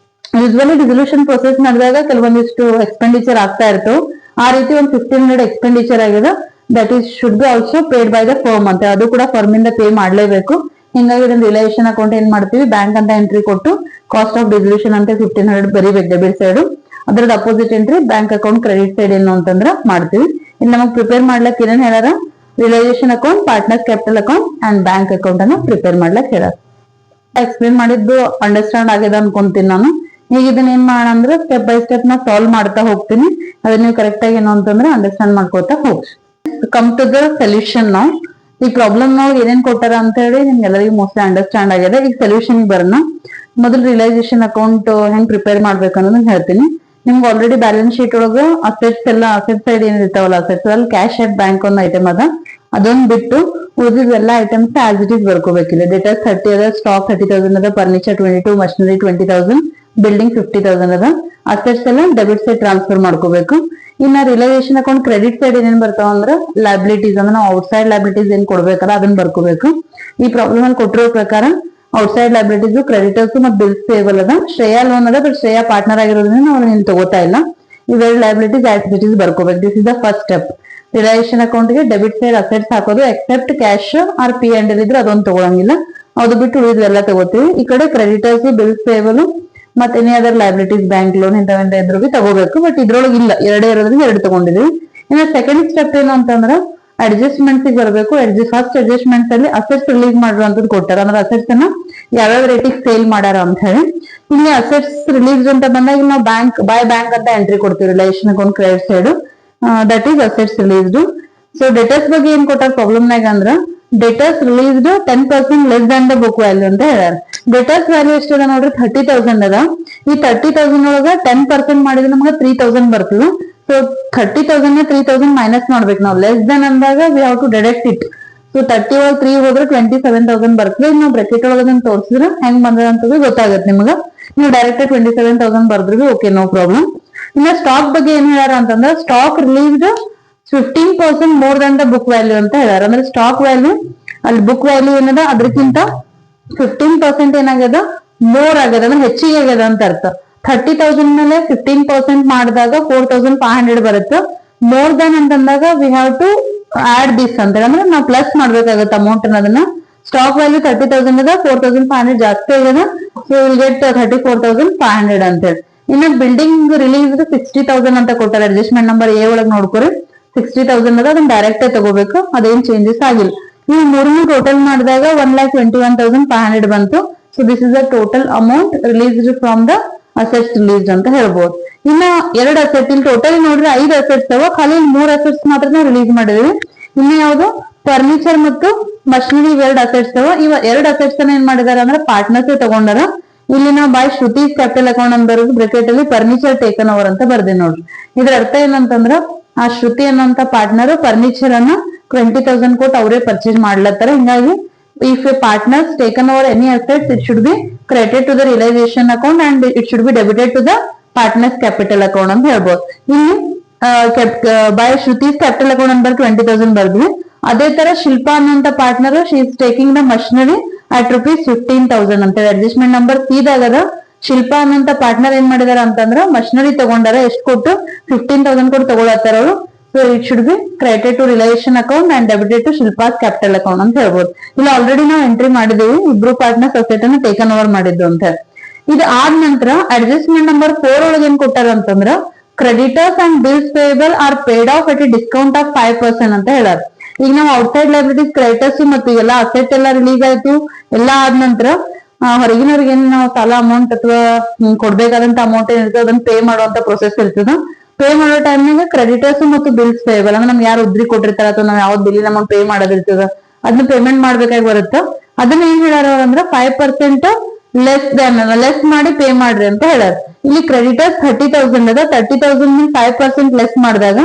ಯೂಸ್ವಲಿ ರೆಸಲ್ಯೂಷನ್ ಪ್ರೊಸೆಸ್ ನಡೆದಾಗ ಕೆಲವೊಂದಿಷ್ಟು ಎಕ್ಸ್ಪೆಂಡಿಚರ್ ಆಗ್ತಾ ಇರ್ತವೆ. ಆ ರೀತಿ ಒಂದು 1,500 ಎಕ್ಸ್ಪೆಂಡಿಚರ್ ಆಗಿದೆ. That is should be also paid by the firm ಅಂತ. ಅದು ಕೂಡ ಫರ್ಮ್ ಇಂದ ಪೇ ಮಾಡ್ಲೇಬೇಕು. ಹಿಂಗಾಗಿ ಇದನ್ನ ರಿಲೇಷನ್ ಅಕೌಂಟ್ ಏನ್ ಮಾಡ್ತೀವಿ, ಬ್ಯಾಂಕ್ ಅಂತ ಎಂಟ್ರಿ ಕೊಟ್ಟು ಕಾಸ್ಟ್ ಆಫ್ ರೆಸಲ್ಯೂಷನ್ ಅಂತ 1,500 ಬರೀಬೇಕು ಡೆಬಿಟ್ ಸೈಡ್. ಅದ್ರದ್ದು opposite entry bank account credit side ಏನು ಅಂತಂದ್ರ ಮಾಡ್ತೀವಿ. ಇನ್ನು ನಮಗೆ ಪ್ರಿಪೇರ್ ಮಾಡ್ಲಕ್ ಏನೇನ್ ಹೇಳಾರ, realisation account, partners capital account and bank account ಅನ್ನ ಪ್ರಿಪೇರ್ ಮಾಡ್ಲಕ್ ಹೇಳಾರ. ಎಕ್ಸ್ಪ್ಲೇನ್ ಮಾಡಿದ್ದು ಅಂಡರ್ಸ್ಟ್ಯಾಂಡ್ ಆಗಿದೆ ಅನ್ಕೊಂತೀನಿ ನಾನು. ಈಗ ಇದನ್ನ ಏನ್ ಮಾಡೋಣ ಅಂದ್ರೆ ಸ್ಟೆಪ್ ಬೈ ಸ್ಟೆಪ್ ನಾ ಸಾಲ್ವ್ ಮಾಡ್ತಾ ಹೋಗ್ತೀನಿ. ಅದನ್ನ ನೀವು ಕರೆಕ್ಟ್ ಆಗಿ ಏನು ಅಂತಂದ್ರೆ ಅಂಡರ್ಸ್ಟ್ಯಾಂಡ್ ಮಾಡ್ಕೋತಾ ಹೋಗ್ರಿ. Come to the solution. ನಾವು ಈ ಪ್ರಾಬ್ಲಮ್ ನಾವು ಏನೇನ್ ಕೊಟ್ಟಾರ ಅಂತ ಹೇಳಿ ನಿಮ್ಗೆಲ್ಲರಿಗೂ ಮೋಸ್ಟ್ಲಿ ಅಂಡರ್ಸ್ಟ್ಯಾಂಡ್ ಆಗಿದೆ. ಈಗ ಸೊಲ್ಯೂಷನ್ ಬರೋಣ. ಮೊದಲು ರಿಲೈಸೇಷನ್ ಅಕೌಂಟ್ ಹೆಂಗ್ ಪ್ರಿಪೇರ್ ಮಾಡ್ಬೇಕು ಅನ್ನೋದನ್ನ ಹೇಳ್ತೀನಿ. ನಿಮ್ಗೆ ಆಲ್ರೆಡಿ ಬ್ಯಾಲೆನ್ಸ್ ಶೀಟ್ ಒಳಗ ಅಸೆಟ್ಸ್ ಎಲ್ಲ ಅಸೆಟ್ ಸೈಡ್ ಏನ್ ಇರ್ತಾವಲ್ಲ, ಅಸೆಟ್ಸ್ ಅಲ್ಲಿ ಕ್ಯಾಶ್ ಅಟ್ ಬ್ಯಾಂಕ್ ಒಂದು ಐಟಮ್ ಅದ. ಅದೊಂದ್ ಬಿಟ್ಟು ಉಳಿದಿದ್ ಎಲ್ಲ ಐಟಮ್ಸ್ ಆಸ್ ಇಟ್ ಇಸ್ ಬರ್ಕೋಬೇಕಿಲ್ಲ. ಡೇಟಸ್ 30 ಅದ, ಸ್ಟಾಕ್ 30,000 ಅದ, ಫರ್ನಿಚರ್ 22, ಮಷಿನರಿ 20,000, ಬಿಲ್ಡಿಂಗ್ 50,000 ಅದ. ಅಸೆಟ್ಸ್ ಎಲ್ಲ ಡೆಬಿಟ್ ಸೈಡ್ ಟ್ರಾನ್ಸ್ಫರ್ ಮಾಡ್ಕೋಬೇಕು. ಇನ್ನ ರಿಲೈಸೇಷನ್ ಅಕೌಂಟ್ ಕ್ರೆಡಿಟ್ ಸೈಡ್ ಏನೇನ್ ಬರ್ತಾವ ಅಂದ್ರೆ ಲೈಬಿಲಿಟೀಸ್ ಅಂದ್ರೆ ನಾವು ಔಟ್ ಸೈಡ್ ಲೈಬಿಲಿಟೀಸ್ ಏನ್ ಕೊಡ್ಬೇಕಲ್ಲ ಅದನ್ನ ಬರ್ಕೋಬೇಕು. ಈ ಪ್ರಾಬ್ಲಮ್ ಅಲ್ಲಿ ಕೊಟ್ಟಿರೋ ಪ್ರಕಾರ ಔಟ್ ಸೈಡ್ ಲೈಬಿಲಿಟೀಸ್ ಕ್ರೆಡಿಟರ್ಸ್ ಮತ್ತು ಬಿಲ್ಸ್ ಪೇಬಲ್ ಅದ. ಶ್ರೇಯಾ ಲೋನ್ ಅದ, ಬಟ್ ಶ್ರೇಯಾ ಪಾರ್ಟ್ನರ್ ಆಗಿರೋದ್ರಿಂದ ನಾವು ನೀನ್ ತಗೋತಾ ಇಲ್ಲ. ಇವೆರಡು ಲೈಬಿಲಿಟೀಸ್ ಆಕ್ಟಿವಿಟೀಸ್ ಬರ್ಕೋಬೇಕು. This is the first step. Realisation account ಗೆ ಡೆಬಿಟ್ ಸೈಡ್ ಅಸೆಟ್ಸ್ ಹಾಕೋದು, ಎಕ್ಸೆಪ್ಟ್ ಕ್ಯಾಶ್ ಆರ್ P&L ಇದ್ರೆ ಅದೊಂದು ತಗೊಳಂಗಿಲ್ಲ. ಅದು ಬಿಟ್ಟು ಉಳಿದ್ವೆಲ್ಲ ತಗೋತೀವಿ. ಈ ಕಡೆ ಕ್ರೆಡಿಟರ್ಸ್, ಬಿಲ್ಸ್ ಪೇಬಲ್ ಮತ್ತೆ any other liabilities, bank loan ಇಂಥವೆಂತ ಇದ್ರು ಬಿ ತಗೋಬೇಕು. ಬಟ್ ಇದ್ರೊಳಗೆ ಇಲ್ಲ, ಎರಡೇ ಇರೋದ್ರಿಂದ ಎರಡು ತಗೊಂಡಿದೀವಿ. ಇನ್ನು ಸೆಕೆಂಡ್ ಸ್ಟೆಪ್ ಏನು ಅಂತಂದ್ರೆ ಅಡ್ಜಸ್ಟ್ಮೆಂಟ್ಸ್ ಬರಬೇಕು. ಫಸ್ಟ್ ಅಡ್ಜಸ್ಟ್ಮೆಂಟ್ಸ್ ಅಲ್ಲಿ ಅಸೆಟ್ಸ್ ರಿಲೀಸ್ ಮಾಡಿರುವಂತದ್ದು ಕೊಟ್ಟಾರ. ಅಂದ್ರೆ ಅಸೆಟ್ಸ್ ಅನ್ನ ಯಾವ್ಯಾವ ರೇಟಿಗೆ ಸೇಲ್ ಮಾಡ್ಯಾರ ಅಂತ ಹೇಳಿ. ಇಲ್ಲಿ ಅಸೆಟ್ಸ್ ರಿಲೀಸ್ ಅಂತ ಬಂದಾಗ ನಾವು ಬೈ ಬ್ಯಾಂಕ್ ಅಂತ ಎಂಟ್ರಿ ಕೊಡ್ತೀವಿ relation account credit side. That is assets released. So debtors ಬಗ್ಗೆ ಏನ್ ಕೊಟ್ಟಾರ ಪ್ರಾಬ್ಲಮ್ನಾಗ ಅಂದ್ರ debtors released 10% less than the book value ಅಂತ ಹೇಳ್ಯಾರ. ಡೆಟರ್ಸ್ ವ್ಯಾಲ್ಯೂ ಎಷ್ಟದ ನೋಡ್ರಿ 30,000 ಅದ. ಈ 30,000 ಒಳಗ 10% ಮಾಡಿದ್ರೆ ನಮ್ಗೆ 3,000 ಬರ್ತದೆ. ಸೊ 30,000 3,000 ಮೈನಸ್ ಮಾಡ್ಬೇಕು ನಾವು. ಲೆಸ್ ದನ್ ಅಂದಾಗ we have to deduct it. So 30 ಒಳಗೆ 3 ಹೋದ್ರೆ 27,000 ಬರ್ತದೆ. ನಾವು ಬ್ರಾಕೆಟ್ ಒಳಗೆ ಅದನ್ನ ತೋರಿಸಿದ್ರೆ ಹೆಂಗ್ ಬಂದದ ಅಂತ ಗೊತ್ತಾಗತ್ತೆ ನಿಮ್ಗೆ. ನೀವು ಡೈರೆಕ್ಟ್ 27,000 ಬರ್ದ್ರಿ ಓಕೆ, ನೋ ಪ್ರಾಬ್ಲಮ್. ಇನ್ನ ಸ್ಟಾಕ್ ಬಗ್ಗೆ ಏನ್ ಹೇಳ್ಯಾರ ಅಂತಂದ್ರೆ stock released 15% more than the book value ಅಂತ ಹೇಳ್ಯಾರ. ಅಂದ್ರೆ ಸ್ಟಾಕ್ ವ್ಯಾಲ್ಯೂ ಅಲ್ಲಿ ಬುಕ್ ವ್ಯಾಲ್ಯೂ ಏನದ ಅದ್ರಕ್ಕಿಂತ 15% ಏನಾಗ್ಯದ, ಮೋರ್ ಆಗ್ಯದ, ಅಂದ್ರೆ ಹೆಚ್ಚಿಗೆ ಆಗ್ಯದ ಅಂತ ಅರ್ಥ. 30,000 ಮೇಲೆ 15% ಮಾಡಿದಾಗ 4,500 ಬರುತ್ತೆ. ಮೋರ್ ದನ್ ಅಂತಂದಾಗ we have to add this ಅಂತ ಹೇಳಿ, ಅಂದ್ರೆ ನಾವು ಪ್ಲಸ್ ಮಾಡ್ಬೇಕಾಗತ್ತೆ ಅಮೌಂಟ್ ಅನ್ನೋದನ್ನ. ಸ್ಟಾಕ್ ವ್ಯಾಲ್ಯೂ 30,000 ಅದ, 4,500 ಜಾಸ್ತಿ ಆಗ್ಯದ. ಸೊ ವಿಲ್ ಗೆಟ್ 34,500 ಅಂತ ಹೇಳಿ. ಇನ್ನ ಬಿಲ್ಡಿಂಗ್ ರಿಲೀಸ್ 60,000 ಅಂತ ಕೊಟ್ಟಾರೆ. ಅಡ್ಜಸ್ಟ್ಮೆಂಟ್ ನಂಬರ್ ಎ ಒಳಗೆ ನೋಡ್ಕೊರಿ 60,000 ಅದ, ಅದನ್ನ ಡೈರೆಕ್ಟ್ ತಗೋಬೇಕು, ಅದೇನ್ ಚೇಂಜಸ್ ಆಗಿಲ್ಲ. ಈ ಮೂರು ಟೋಟಲ್ ಮಾಡಿದಾಗ 1,21,500 ಬಂತು. So this is the total amount released from the assets released ಅಂತ ಹೇಳ್ಬೋದು. ಇನ್ನ ಎರಡು ಅಸೆಟ್ ಇಲ್ಲಿ ಟೋಟಲ್ ನೋಡ್ರಿ 5 ಅಸೆಟ್ಸ್ ಅವ, ಖಾಲಿ 3 ಅಸೆಟ್ಸ್ ಮಾತ್ರ ನಾವು ರಿಲೀಸ್ ಮಾಡಿದ್ವಿ. ಇನ್ನು ಯಾವ್ದು ಫರ್ನಿಚರ್ ಮತ್ತು ಮಷಿನರಿ ಎರಡು ಅಸೆಟ್ಸ್ ಅವ. ಇವ ಎರಡು ಅಸೆಟ್ಸ್ ಅನ್ನ ಏನ್ ಮಾಡಿದಾರ ಅಂದ್ರೆ ಪಾರ್ಟ್ನರ್ಸ್ ತಗೊಂಡಾರ. ಇಲ್ಲಿ ನಾವು ಬೈ ಶ್ರುತೀಸ್ ಕ್ಯಾಪಿಟಲ್ ಅಕೌಂಟ್ ಅಂತ ಬರೋದು ಬ್ರಾಕೆಟ್ ಅಲ್ಲಿ ಫರ್ನಿಚರ್ ಟೇಕನ್ ಓವರ್ ಅಂತ ಬರ್ದೆ ನೋಡ್ರಿ. ಇದ್ರ ಅರ್ಥ ಏನಂತಂದ್ರ ಆ ಶ್ರುತಿ ಅನ್ನೋಂತ ಪಾರ್ಟ್ನರ್ ಫರ್ನಿಚರ್ ಅನ್ನ 20,000 ಕೊಟ್ಟು ಅವರೇ ಪರ್ಚೇಸ್ ಮಾಡ್ಲತ್ತಾರ. ಹಿಂಗಾಗಿ if a partners taken over any assets, it should be credited to the realization account and it should be debited to the partners capital account ಅಂತ ಹೇಳ್ಬೋದು. ಇಲ್ಲಿ by Shruti's capital account number 20,000 ಬರ್ದ್ವಿ. ಅದೇ ತರ ಶಿಲ್ಪಾ ಅನ್ನೋಂತ partner she is taking the machinery at ₹15,000 ಅಂತ ಹೇಳಿ ಅಡ್ಜಸ್ಟ್ಮೆಂಟ್ ನಂಬರ್ ಸಿ-ದಾಗದ. ಶಿಲ್ಪಾ ಅನ್ನೋಂತ ಪಾರ್ಟ್ನರ್ ಏನ್ ಮಾಡಿದಾರ ಅಂತಂದ್ರ ಮಷಿನರಿ ತಗೊಂಡಾರ. ಎಷ್ಟು ಕೊಟ್ಟು 15,000 ಕೊಟ್ಟು ತಗೊಳತ್ತಾರ ಅವರು. So it should be credited to relation account and debited to Shilpa's capital account ಅಂತ ಹೇಳ್ಬೋದು. ಇಲ್ಲಿ ಆಲ್ರೆಡಿ ನಾವು ಎಂಟ್ರಿ ಮಾಡಿದೀವಿ, ಇಬ್ರು ಪಾರ್ಟ್ನರ್ಸ್ ಅಸೆಟ್ ಅನ್ನು ಟೇಕನ್ ಓವರ್ ಮಾಡಿದ್ದು ಅಂತ ಹೇಳಿ. ಇದು ಆದ ನಂತರ ಅಡ್ಜಸ್ಟ್ಮೆಂಟ್ ನಂಬರ್ 4 ಒಳಗೆ ಏನ್ ಕೊಟ್ಟಾರ ಅಂತಂದ್ರ creditors and bills payable are paid off at a discount of 5% ಅಂತ ಹೇಳಾರ. ಈಗ ನಾವು ಔಟ್ಸೈಡ್ ಲೈಬ್ರರೀಸ್ ಕ್ರೆಡಿಟರ್ಸ್ ಮತ್ತು ಇವೆಲ್ಲ ಅಸೆಟ್ ಎಲ್ಲ ರಿಲೀಸ್ ಆಯ್ತು, ಎಲ್ಲ ಆದ ನಂತರ ಹೊರಗಿನವ್ರಿಗೆ ಏನ್ ನಾವು ಸಾಲ ಅಮೌಂಟ್ ಅಥವಾ ಕೊಡ್ಬೇಕಾದಂತ ಅಮೌಂಟ್ ಏನಿರ್ತದೆ ಅದನ್ನ ಪೇ ಮಾಡುವಂತ ಪ್ರೊಸೆಸ್ ಇರ್ತದ. ಪೇ ಮಾಡೋ ಟೈಮ್ನಾಗ ಕ್ರೆಡಿಟರ್ಸ್ ಮತ್ತು ಬಿಲ್ಸ್ ಪೇಬಲ್ ಅಂದ್ರೆ ನಮ್ಗೆ ಯಾರು ಉದ್ರಿ ಕೊಟ್ಟಿರ್ತಾರ ಅಥವಾ ನಾವ್ ಯಾವ್ದು ಬಿಲ್ಲಿನ ಅಮೌಂಟ್ ಪೇ ಮಾಡೋದಿರ್ತದ ಅದನ್ನ ಪೇಮೆಂಟ್ ಮಾಡ್ಬೇಕಾಗಿ ಬರುತ್ತ. ಅದನ್ನ ಏನ್ ಹೇಳಾರ ಅಂದ್ರ 5% ಲೆಸ್ ಮಾಡಿ ಪೇ ಮಾಡ್ರಿ ಅಂತ ಹೇಳಾರ. ಇಲ್ಲಿ ಕ್ರೆಡಿಟರ್ಸ್ 30,000 ಅದ, 30,000 5% ಲೆಸ್ ಮಾಡಿದಾಗ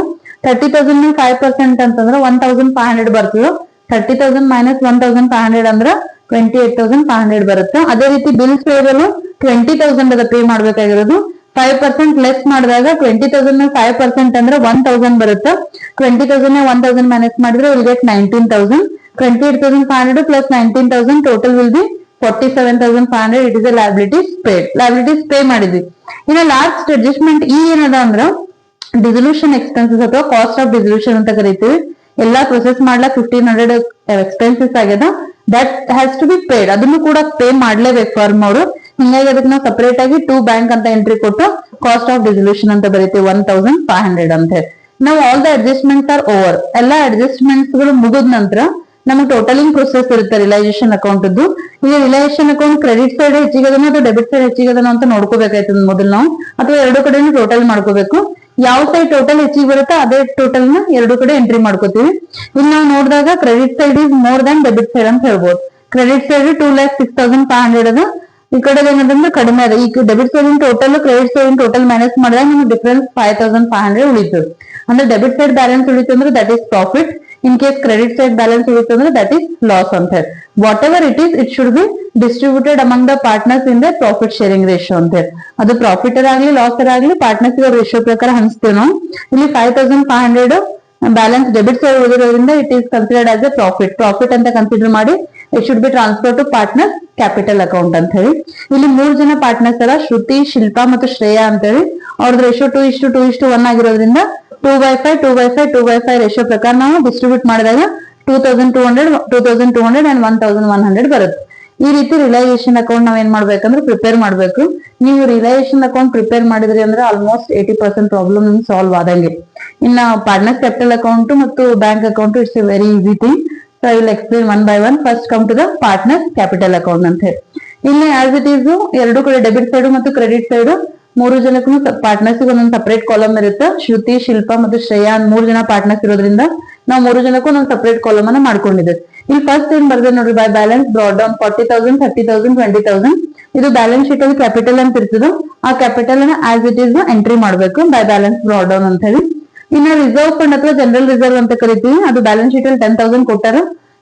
30,000 5% ಅಂತಂದ್ರ 1,500 ಬರ್ತದ. 30,000 ಮೈನಸ್ 1,500 ಅಂದ್ರ 28,500 ಬರುತ್ತೆ. ಅದೇ ರೀತಿ ಬಿಲ್ಸ್ ಪೇಬಲ್ 20,000 ಅದ ಪೇ ಮಾಡ್ಬೇಕಾಗಿರೋದು. 5% ಲೆಸ್ ಮಾಡಿದಾಗ 20,000 5% ಅಂದ್ರೆ 1,000 ಬರುತ್ತೆ. 20,000 1,000 ಮೈನಸ್ ಮಾಡಿದ್ರೆ will get 19,000. 28,500 plus 19,000 total will be 47,500. It is a liabilities paid. Liabilities pay ಮಾಡಿದ್ವಿ. ಇನ್ನು ಲಾಸ್ಟ್ ಅಡ್ಜಸ್ಟ್ಮೆಂಟ್ ಈ ಏನದ ಅಂದ್ರ ಡಿಸಲ್ಯೂಷನ್ ಎಕ್ಸ್ಪೆನ್ಸಸ್ ಅಥವಾ ಕಾಸ್ಟ್ ಆಫ್ ಡಿಸಲ್ಯೂಷನ್ ಅಂತ ಕರಿತೀವಿ. ಎಲ್ಲಾ ಪ್ರೊಸೆಸ್ ಮಾಡ್ಲಾಕ್ 1,500 ಎಕ್ಸ್ಪೆನ್ಸಸ್ ಆಗ್ಯದ. That has to be paid. ಅದನ್ನು ಕೂಡ ಪೇ ಮಾಡ್ಲೇಬೇಕು ಫರ್ಮ್ ಅವರು. ಹಿಂಗಾಗಿ ಅದಕ್ಕೆ ನಾವು ಸಪರೇಟ್ ಆಗಿ ಟು ಬ್ಯಾಂಕ್ ಅಂತ ಎಂಟ್ರಿ ಕೊಟ್ಟು ಕಾಸ್ಟ್ ಆಫ್ ಡಿಸಲ್ಯೂಷನ್ ಅಂತ ಬರೀತೀವಿ 1,500 ಅಂತ ಹೇಳಿ. ನಾವು all the adjustments are over. ಎಲ್ಲಾ ಅಡ್ಜಸ್ಟ್ಮೆಂಟ್ಸ್ ಗಳು ಮುಗಿದ ನಂತರ ನಮಗೆ ಟೋಟಲಿಂಗ್ ಪ್ರೊಸೆಸ್ ಇರುತ್ತೆ ರಿಲೈಸೇಷನ್ ಅಕೌಂಟ್. ಈಗ ರಿಲೈಸೇಷನ್ ಅಕೌಂಟ್ ಕ್ರೆಡಿಟ್ ಸೈಡ್ ಹೆಚ್ಚಿಗದನ ಅಥವಾ ಡೆಬಿಟ್ ಸೈಡ್ ಹೆಚ್ಚಿಗದನ ಅಂತ ನೋಡ್ಕೋಬೇಕಾಯ್ತದ ಮೊದಲು ನಾವು, ಅಥವಾ ಎರಡು ಕಡೆನೂ ಟೋಟಲ್ ಮಾಡ್ಕೋಬೇಕು. ಯಾವ ಸೈಡ್ ಟೋಟಲ್ ಹೆಚ್ಚಿಗೆ ಬರುತ್ತೋ ಅದೇ ಟೋಟಲ್ ನ ಎರಡು ಕಡೆ ಎಂಟ್ರಿ ಮಾಡ್ಕೋತೀವಿ. ಇಲ್ಲಿ ನಾವು ನೋಡಿದಾಗ credit side is more than debit side ಅಂತ ಹೇಳ್ಬೋದು. ಕ್ರೆಡಿಟ್ ಸೈಡ್ 2,06,500 ಅದ, ಈ ಕಡೆ ಏನಂದ್ರೆ ಕಡಿಮೆ ಅದ. ಈಗ debit side total credit side total minus ಮಾಡಿದಾಗ ನಮ್ಗೆ ಡಿಫರೆನ್ಸ್ 5,500 ಉಳಿತದೆ. ಅಂದ್ರೆ ಡೆಬಿಟ್ ಸೈಡ್ ಬ್ಯಾಲೆನ್ಸ್ ಉಳಿತು ಅಂದ್ರೆ that is profit. In case credit side balance ಉಳಿತು ಅಂದ್ರೆ ದಟ್ ಈಸ್ ಲಾಸ್ ಅಂತ ಹೇಳಿ. Whatever it is, it should be distributed among the partners in the profit sharing ratio ಅಂತ ಹೇಳಿ. ಅದು ಪ್ರಾಫಿಟರ್ ಆಗ್ಲಿ ಲಾಸರ್ ಆಗ್ಲಿ ಪಾರ್ಟ್ನರ್ಸ್ ರೇಷಿಯೋ ಪ್ರಕಾರ ಹಂಚ್ತೇವೆ ನಾವು. ಇಲ್ಲಿ 5,500 ಬ್ಯಾಲೆನ್ಸ್ ಡೆಬಿಟ್ ಸೈಡ್ ಉಳಿದಿರೋದ್ರಿಂದ it is considered as a profit ಅಂತ ಕನ್ಸಿಡರ್ ಮಾಡಿ it should be transfer to partners capital account ಅಂತ ಹೇಳಿ. ಇಲ್ಲಿ 3 ಜನ ಪಾರ್ಟ್ನರ್ಸ್ ಅಲ್ಲ, ಶ್ರುತಿ, ಶಿಲ್ಪಾ ಮತ್ತು ಶ್ರೇಯಾ ಅಂತ ಹೇಳಿ. ಅವ್ರದ್ದು ರೇಷಿಯೋ 2:2:1 ಆಗಿರೋದ್ರಿಂದ 2/5 2/5 2/5 ರೇಷಿಯೋ ಪ್ರಕಾರ ನಾವು ಡಿಸ್ಟ್ರಿಬ್ಯೂಟ್ ಮಾಡಿದಾಗ 2,200 ಅಂಡ್ 1,100 ಬರುತ್ತೆ. ಈ ರೀತಿ ರಿಲೈಸೇಷನ್ ಅಕೌಂಟ್ ನಾವ್ ಏನ್ ಮಾಡ್ಬೇಕಂದ್ರೆ ಪ್ರಿಪೇರ್ ಮಾಡ್ಬೇಕು. ನೀವು ರಿಲೈಸೇಷನ್ ಅಕೌಂಟ್ ಪ್ರಿಪೇರ್ ಮಾಡಿದ್ರಿ ಅಂದ್ರೆ ಆಲ್ಮೋಸ್ಟ್ 80% ಪ್ರಾಬ್ಲಮ್ ನಿಮ್ಗೆ ಸಾಲ್ವ್ ಆದಂಗೆ. ಇನ್ನ ಪಾರ್ಟ್ನರ್ಸ್ ಕ್ಯಾಪಿಟಲ್ ಅಕೌಂಟ್ ಮತ್ತು bank account it's a very easy thing. So I will explain one by one. First come to the partners capital account ಅಂತ ಹೇಳಿ. ಇಲ್ಲಿ ಆಸ್ ಇಟ್ ಈಸ್ ಎರಡು ಕಡೆ ಡೆಬಿಟ್ ಸೈಡ್ ಮತ್ತು ಕ್ರೆಡಿಟ್ ಸೈಡ್ 3 ಜನಕ್ಕೂ ಪಾರ್ಟ್ನರ್ಸ್ ಒಂದೊಂದು ಸಪರೇಟ್ ಕಾಲಮ್ ಇರುತ್ತೆ. ಶ್ರುತಿ, ಶಿಲ್ಪಾ ಮತ್ತು ಶ್ರೇಯಾ 3 ಜನ ಪಾರ್ಟ್ನರ್ಸ್ ಇರೋದ್ರಿಂದ ನಾವು 3 ಜನಕ್ಕೂ ಒಂದು ಸಪರೇಟ್ ಕಾಲಮ್ ಅನ್ನ ಮಾಡ್ಕೊಂಡಿದ್ದೇವೆ. ಇಲ್ಲಿ ಫಸ್ಟ್ ಏನ್ ಬರ್ದೆ ನೋಡ್ರಿ, ಬೈ ಬ್ಯಾಲೆನ್ಸ್ ಬ್ರಾಡ್ ಡೌನ್ 40,000 30,000 20,000. ಇದು ಬ್ಯಾಲೆನ್ಸ್ ಶೀಟ್ ಅಲ್ಲಿ ಕ್ಯಾಪಿಟಲ್ ಅಂತ ಇರ್ತದೆ. ಆ ಕ್ಯಾಪಿಟಲ್ ಅನ್ನ ಆಸ್ ಇಟ್ ಈಸ್ ಎಂಟ್ರಿ ಮಾಡ್ಬೇಕು ಬೈ ಬ್ಯಾಲೆನ್ಸ್ ಬ್ರಾಡ್ ಡೌನ್ ಅಂತ ಹೇಳಿ. ಇನ್ನ ರಿಸರ್ವ್ ಫಂಡ್ ಅಥವಾ ಜನರಲ್ ರಿಸರ್ವ್ ಅಂತ ಕರಿತೀವಿ. ಅದು ಬ್ಯಾಲೆನ್ಸ್ ಶೀಟ್ ಅಲ್ಲಿ 10,000 ಕೊಟ್ಟಾರ.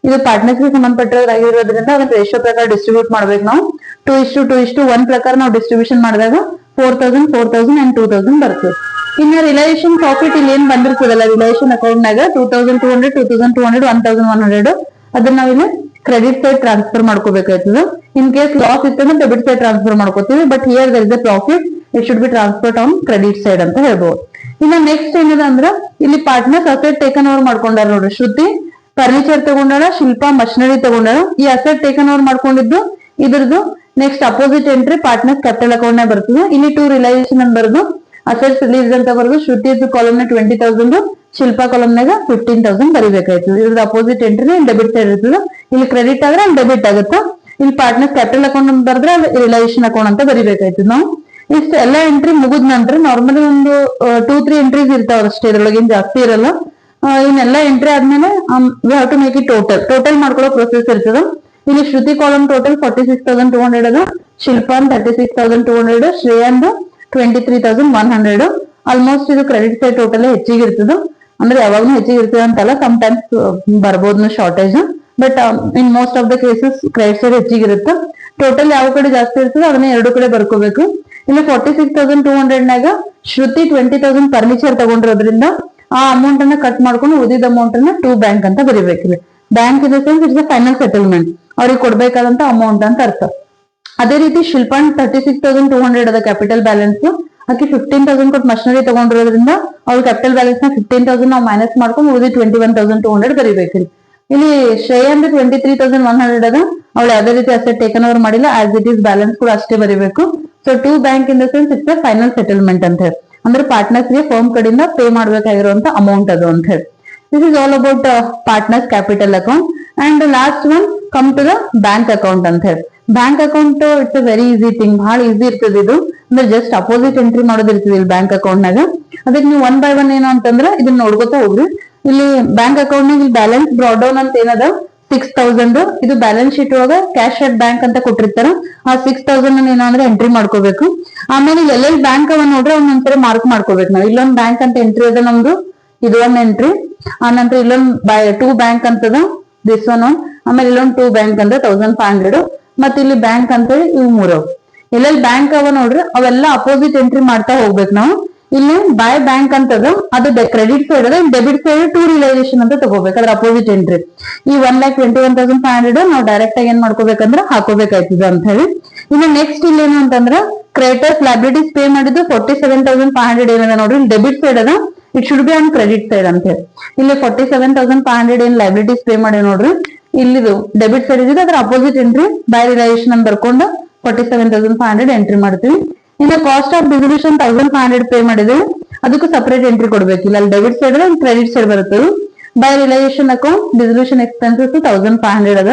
ಇದು ಪಾರ್ಟ್ನರ್ಸ್ ಗೆ ಸಂಬಂಧಪಟ್ಟಿರೋದ್ರಿಂದ ಅದನ್ನ ರೇಷಿಯೋ ಪ್ರಕಾರ ಡಿಸ್ಟ್ರಿಬ್ಯೂಟ್ ಮಾಡ್ಬೇಕು ನಾವು. 2:1 ಪ್ರಕಾರ ನಾವು ಡಿಸ್ಟ್ರಿಬ್ಯೂಷನ್ ಮಾಡಿದಾಗ 4,000 4,000 ಅಂಡ್ 2,000 ಬರ್ತದೆ. ಇನ್ನ ರಿಲೈಸೇಷನ್ ಪ್ರಾಫಿಟ್ ಇಲ್ಲಿ ಏನ್ ಬಂದಿರ್ತದಲ್ಲ ರಿಲೈಸೇಷನ್ ಅಕೌಂಟ್ ನಾಗ 2,200 2,200 1,100 ಅದನ್ನ ನಾವಿಲ್ಲಿ ಕ್ರೆಡಿಟ್ ಸೈಡ್ ಟ್ರಾನ್ಸ್ಫರ್ ಮಾಡ್ಕೋಬೇಕಾಯ್ತದ. ಇನ್ ಕೇಸ್ ಲಾಸ್ ಇತ್ತಂದ್ರೆ ಡೆಬಿಟ್ ಸೈಡ್ ಟ್ರಾನ್ಸ್ಫರ್ ಮಾಡ್ಕೋತೀವಿ. But here there is a profit, it should be transferred on credit side ಅಂತ ಹೇಳ್ಬೋದು. ಇನ್ನ ನೆಕ್ಸ್ಟ್ ಏನದ ಅಂದ್ರ ಇಲ್ಲಿ ಪಾರ್ಟ್ನರ್ಸ್ ಅಸೆಟ್ ಟೇಕನ್ ಓವರ್ ಮಾಡ್ಕೊಂಡಾರ ನೋಡ್ರಿ. ಶ್ರುತಿ ಫರ್ನಿಚರ್ ತಗೊಂಡಾರ, ಶಿಲ್ಪಾ ಮಷಿನರಿ ತಗೊಂಡಾರ. ಈ ಅಸೆಟ್ ಟೇಕನ್ ಓವರ್ ಮಾಡ್ಕೊಂಡಿದ್ದು ಇದ್ರದ್ದು next opposite entry partners capital account ನ ಬರ್ತದೆ. ಇಲ್ಲಿ 2 ರಿಲೈಸೇಷನ್ ಅಂತ ಬರೋದು, ಅಸೆಟ್ಸ್ ರಿಲೀಸ್ ಅಂತ ಬರೋದು. ಶ್ರುತಿ ಕಾಲಮ್ ನ 20,000, ಶಿಲ್ಪಾ ಕಾಲಮ್ ನಾಗ 15,000 ಬರಿಬೇಕಾಯ್ತು. ಇದ್ರದ್ದು ಅಪೋಸಿಟ್ ಎಂಟ್ರಿ ಡೆಬಿಟ್ ಸೈಡ್ ಇರ್ತದೆ. ಇಲ್ಲಿ ಕ್ರೆಡಿಟ್ ಆದ್ರೆ ಅಲ್ಲಿ ಡೆಬಿಟ್ ಆಗುತ್ತೆ. ಇಲ್ಲಿ ಪಾರ್ಟ್ನರ್ಸ್ ಕ್ಯಾಪಿಟಲ್ ಅಕೌಂಟ್ ಅಂತ ಬರೆದ್ರೆ ರಿಲೈಸೇಷನ್ ಅಕೌಂಟ್ ಅಂತ ಬರಿಬೇಕಾಯ್ತು ನಾವು. ಇಷ್ಟು ಎಲ್ಲ ಎಂಟ್ರಿ ಮುಗಿದ ನಂತರ ನಾರ್ಮಲಿ ಒಂದು 2-3 ಎಂಟ್ರೀಸ್ ಇರ್ತಾವ ಅಷ್ಟೇ, ಇದ್ರೊಳಗೆ ಜಾಸ್ತಿ ಇರಲ್ಲ. ಇನ್ನೆಲ್ಲ ಎಂಟ್ರಿ ಆದ್ಮೇಲೆ we have to make it total ಮಾಡ್ಕೊಳ್ಳೋ ಪ್ರೊಸೆಸ್ ಇರ್ತದೆ. ಇಲ್ಲಿ ಶ್ರುತಿ ಕಾಲಮ್ ಟೋಟಲ್ 46,200 ಅದ, ಶಿಲ್ಪಾನ್ 36,200, ಶ್ರೇಯಾಂದ್ 23,100. ಆಲ್ಮೋಸ್ಟ್ ಇದು ಕ್ರೆಡಿಟ್ ಸೈಡ್ ಟೋಟಲ್ ಹೆಚ್ಚಿಗೆ ಇರ್ತದೆ. ಅಂದ್ರೆ ಯಾವಾಗ್ಲೂ ಹೆಚ್ಚಿಗೆ ಇರ್ತದೆ ಅಂತಲ್ಲ, ಸಮ್ ಟೈಮ್ಸ್ ಬರ್ಬೋದು shortage. But in most of the cases credit side ಹೆಚ್ಚಿಗೆ ಇರುತ್ತೆ. ಟೋಟಲ್ ಯಾವ ಕಡೆ ಜಾಸ್ತಿ ಇರ್ತದೆ ಅದನ್ನ ಎರಡು ಕಡೆ ಬರ್ಕೋಬೇಕು. ಇಲ್ಲಿ 46,200 ನಾಗ ಶ್ರುತಿ 20,000 ಫರ್ನಿಚರ್ ತಗೊಂಡಿರೋದ್ರಿಂದ ಆ ಅಮೌಂಟ್ ಅನ್ನ ಕಟ್ ಮಾಡ್ಕೊಂಡು ಉಳಿದ ಅಮೌಂಟ್ ಅನ್ನ ಟು ಬ್ಯಾಂಕ್ ಅಂತ ಬರಿಬೇಕಿದೆ. Bank in the sense it's final settlement, ಅವ್ರಿಗೆ ಕೊಡ್ಬೇಕಾದಂತ ಅಮೌಂಟ್ ಅಂತ ಅರ್ಥ. ಅದೇ ರೀತಿ ಶಿಲ್ಪಾನ್ 36,200 ಅದ ಕ್ಯಾಪಿಟಲ್ ಬ್ಯಾಲೆನ್ಸ್. ಆಕಿ 15,000 ಕೊಟ್ಟು ಮಷಿನರಿ ತಗೊಂಡಿರೋದ್ರಿಂದ ಅವ್ರ ಕ್ಯಾಪಿಟಲ್ ಬ್ಯಾಲೆನ್ಸ್ ನ 15,000 ನಾವು ಮೈನಸ್ ಮಾಡ್ಕೊಂಡು ಉಳಿದ 21,200 ಬರಿಬೇಕಿಲ್ಲ. ಇಲ್ಲಿ ಶ್ರೇಯಾ ಅಂದ್ರೆ 23,100 ಅದ, ಅವಳು ಯಾವ್ದೇ ರೀತಿ ಅಸೆಟ್ ಟೇಕನ್ ಓವರ್ ಮಾಡಿಲ್ಲ. ಆಸ್ ಇಟ್ ಈಸ್ ಬ್ಯಾಲೆನ್ಸ್ ಕೂಡ ಅಷ್ಟೇ ಬರಿಬೇಕು. So to bank in the sense it's final settlement ಅಂತ ಹೇಳಿ, ಅಂದ್ರೆ ಪಾರ್ಟ್ನರ್ಸ್ ಗೆ ಫರ್ಮ್ ಕಡೆಯಿಂದ ಪೇ ಮಾಡ್ಬೇಕಾಗಿರುವಂತ ಅಮೌಂಟ್ ಅದು ಅಂತ ಹೇಳಿ. This is all about partners capital account. And last one come to the bank account ಅಂತ ಹೇಳಿ. Bank account it's a very easy thing, ಬಹಳ ಈಸಿ ಇರ್ತದೆ ಇದು. ಅಂದ್ರೆ ಜಸ್ಟ್ ಅಪೋಸಿಟ್ ಎಂಟ್ರಿ ಮಾಡೋದು ಇರ್ತದೆ ಇಲ್ಲಿ ಬ್ಯಾಂಕ್ ಅಕೌಂಟ್ ನಾಗ. ಅದಕ್ಕೆ ನೀವು ಒನ್ ಬೈ ಒನ್ ಏನು ಅಂತಂದ್ರೆ ಇದನ್ನ ನೋಡ್ಕೊತಾ ಹೋಗ್ರಿ. ಇಲ್ಲಿ ಬ್ಯಾಂಕ್ ಅಕೌಂಟ್ ನಾಗ ಇಲ್ಲಿ ಬ್ಯಾಲೆನ್ಸ್ ಬ್ರಾಡ್ ಡೌನ್ ಅಂತ ಏನದ 6000, ಇದು ಬ್ಯಾಲೆನ್ಸ್ ಶೀಟ್ ಒಳಗ ಕ್ಯಾಶ್ ಅಟ್ ಬ್ಯಾಂಕ್ ಅಂತ ಕೊಟ್ಟಿರ್ತಾರ. ಆ 6000 ಏನೋ ಅಂದ್ರೆ ಎಂಟ್ರಿ ಮಾಡ್ಕೋಬೇಕು. ಆಮೇಲೆ ಎಲ್ಲೆಲ್ಲಿ ಬ್ಯಾಂಕ್ ಅವ ನೋಡ್ರಿ ಅವ್ನ ಒಂದ್ಸರಿ ಮಾರ್ಕ್ ಮಾಡ್ಕೋಬೇಕು ನಾವು. ಇಲ್ಲೊಂದ್ ಬ್ಯಾಂಕ್ ಅಂತ ಎಂಟ್ರಿ ಅದ ನಮ್ದು, ಇದು ಒಂದ್ ಎಂಟ್ರಿ. ಆ ನಂತರ ಇಲ್ಲೊಂದ್ ಟೂ ಬ್ಯಾಂಕ್ ಅಂತದ, ದಿಸ್ ಒನ್. ಆಮೇಲೆ ಇಲ್ಲೊಂದ್ ಟೂ ಬ್ಯಾಂಕ್ ಅಂತ 1500, ಮತ್ತೆ ಇಲ್ಲಿ ಬ್ಯಾಂಕ್ ಅಂತ ಹೇಳಿ ಇವು ಮೂರವ್. ಎಲ್ಲೆಲ್ಲಿ ಬ್ಯಾಂಕ್ ಅವ ನೋಡ್ರಿ ಅವೆಲ್ಲ ಅಪೋಸಿಟ್ ಎಂಟ್ರಿ ಮಾಡ್ತಾ ಹೋಗ್ಬೇಕು ನಾವು. ಇಲ್ಲಿ ಬೈ ಬ್ಯಾಂಕ್ ಅಂತದ ಅದು ಕ್ರೆಡಿಟ್ ಸೈಡ್ ಅದ, ಡೆಬಿಟ್ ಸೈಡ್ ಟು ರಿಯಲೈಸೇಷನ್ ಅಂತ ತಗೋಬೇಕು, ಅದ್ರ ಅಪೋಸಿಟ್ ಎಂಟ್ರಿ. ಈ 1,21,500 ನಾವು ಡೈರೆಕ್ಟ್ ಆಗಿ ಏನ್ ಮಾಡ್ಕೋಬೇಕಂದ್ರ ಹಾಕೋಬೇಕಾಯ್ತದ ಅಂತ ಹೇಳಿ. ಇನ್ನು ನೆಕ್ಸ್ಟ್ ಇಲ್ಲಿ ಏನು ಅಂತಂದ್ರ ಕ್ರೆಡಿಟರ್ಸ್ ಲೈಬಿಲಿಟೀಸ್ ಪೇ ಮಾಡಿದ್ದು 47,500 ಏನದ ನೋಡ್ರಿ, ಇಲ್ಲಿ ಡೆಬಿಟ್ ಸೈಡ್ ಅದ, it should B on credit side ಅಂತ ಹೇಳಿ. ಇಲ್ಲಿ 47,500 ಏನ್ ಲೈಬಿಲಿಟೀಸ್ ಪೇ ಮಾಡಿ ನೋಡ್ರಿ, ಇಲ್ಲಿದು ಡೆಬಿಟ್ ಸೈಡ್ ಇದೆ, ಅದ್ರ ಅಪೋಸಿಟ್ ಎಂಟ್ರಿ ಬೈ ರಿಯಲೈಸೇಷನ್ ಅಂತ ಬರ್ಕೊಂಡು 47,500 ಎಂಟ್ರಿ ಮಾಡ್ತೀವಿ. ಇನ್ನು ಕಾಸ್ಟ್ ಆಫ್ ಡಿಸಲ್ಯೂಷನ್ 1,500 ಪೇ ಮಾಡಿದ್ರೆ ಅದಕ್ಕೂ ಸಪರೇಟ್ ಎಂಟ್ರಿ ಕೊಡ್ಬೇಕು. ಇಲ್ಲ ಅಲ್ಲಿ ಡೆಬಿಟ್ ಸೈಡ್ ಅದ, ಕ್ರೆಡಿಟ್ ಸೈಡ್ ಬರುತ್ತೆ. By realisation account dissolution expenses 1,500 ಅದ.